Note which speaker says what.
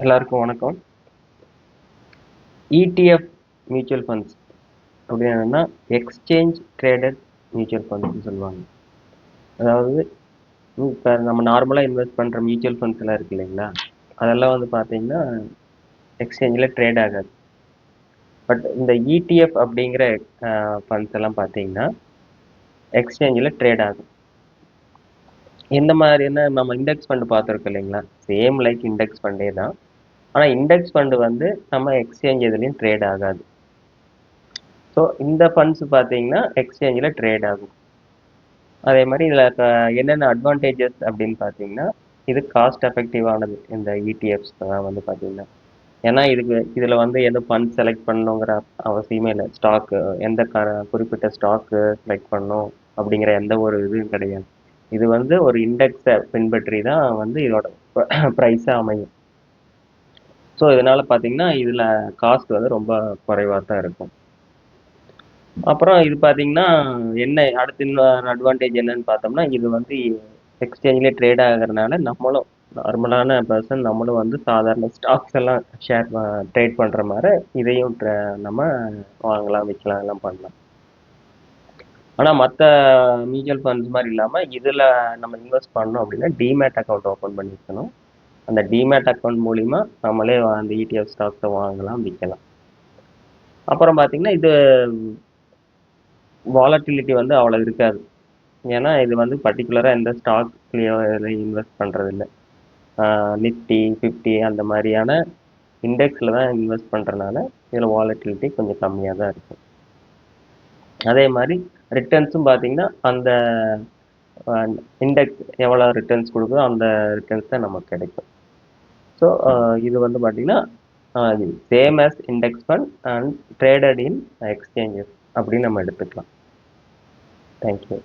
Speaker 1: எல்லாருக்கும் வணக்கம். ETF mutual funds அப்படின்னு என்னன்னா எக்ஸ்சேஞ்ச் ட்ரேடட் மியூச்சுவல் ஃபண்ட்ஸ்னு சொல்லுவாங்க. அதாவது இப்போ நம்ம நார்மலாக இன்வெஸ்ட் பண்ணுற மியூச்சுவல் ஃபண்ட்ஸ் எல்லாம் இருக்கு இல்லைங்களா, அதெல்லாம் வந்து பார்த்தீங்கன்னா எக்ஸ்சேஞ்சில் ட்ரேட் ஆகாது. பட் இந்த இடிஎஃப் அப்படிங்கிற ஃபண்ட்ஸ் எல்லாம் பார்த்தீங்கன்னா எக்ஸ்சேஞ்சில் ட்ரேட் ஆகும். இந்த மாதிரியான நம்ம இண்டெக்ஸ் ஃபண்டு பார்த்துருக்கோம் இல்லைங்களா, சேம் லைக் இண்டெக்ஸ் ஃபண்டே தான். ஆனால் இண்டெக்ஸ் ஃபண்டு வந்து நம்ம எக்ஸ்சேஞ்ச் எதுலேயும் ட்ரேட் ஆகாது. ஸோ இந்த ஃபண்ட்ஸ் பார்த்தீங்கன்னா எக்ஸ்சேஞ்சில் ட்ரேட் ஆகும். அதே மாதிரி இதில் என்னென்ன அட்வான்டேஜஸ் அப்படின்னு பார்த்தீங்கன்னா, இது காஸ்ட் எஃபெக்டிவானது இந்த இடிஎஃப்ஸ் தான் வந்து பார்த்தீங்கன்னா. ஏன்னா இதில் வந்து எதுவும் ஃபண்ட் செலக்ட் பண்ணணுங்கிற அவசியமே இல்லை. ஸ்டாக்கு எந்த குறிப்பிட்ட ஸ்டாக்கு செலக்ட் பண்ணணும் அப்படிங்கிற எந்த ஒரு இதுவும் கிடையாது. இது வந்து ஒரு இண்டெக்ஸை பின்பற்றி தான் வந்து இதோட ப்ரைஸாக அமையும். ஸோ இதனால் பார்த்தீங்கன்னா இதில் காஸ்ட் வந்து ரொம்ப குறைவாக தான் இருக்கும். அப்புறம் இது பார்த்தீங்கன்னா என்ன அடுத்த இன்னொரு அட்வான்டேஜ் என்னன்னு பார்த்தோம்னா, இது வந்து எக்ஸ்சேஞ்சிலே ட்ரேட் ஆகிறதுனால நம்மளும் நார்மலான பர்சன் நம்மளும் வந்து சாதாரண ஸ்டாக்ஸ் எல்லாம் ட்ரேட் பண்ணுற மாதிரி இதையும் நம்ம வாங்கலாம், விற்கலாம், எல்லாம் பண்ணலாம். ஆனால் மற்ற மியூச்சுவல் ஃபண்ட்ஸ் மாதிரி இல்லாமல் இதில் நம்ம இன்வெஸ்ட் பண்ணோம் அப்படின்னா டிமேட் அக்கௌண்ட் ஓப்பன் பண்ணியிருக்கணும். அந்த டிமேட் அக்கௌண்ட் மூலிமா நம்மளே அந்த இடிஎஃப் ஸ்டாக்ஸை வாங்கலாம், விற்கலாம். அப்புறம் பார்த்தீங்கன்னா இது வாலட்டிலிட்டி வந்து அவ்வளோ இருக்காது. ஏன்னா இது வந்து பர்டிகுலராக எந்த ஸ்டாக்லேயோ இதில் இன்வெஸ்ட் பண்ணுறதில்ல. நிஃப்டி 50 அந்த மாதிரியான இண்டெக்ஸில் தான் இன்வெஸ்ட் பண்ணுறதுனால இதில் வாலட்டிலிட்டி கொஞ்சம் கம்மியாக தான் இருக்கும். அதே மாதிரி ரிட்டர்ன்ஸும் பார்த்தீங்கன்னா அந்த இண்டெக்ஸ் எவ்வளோ ரிட்டர்ன்ஸ் கொடுக்குதோ அந்த ரிட்டர்ன்ஸ் தான் நமக்கு கிடைக்கும். ஸோ இது வந்து பார்த்தீங்கன்னா same as index fund and traded in exchanges அப்படின்னு நம்ம எடுத்துக்கலாம். தேங்க்யூ.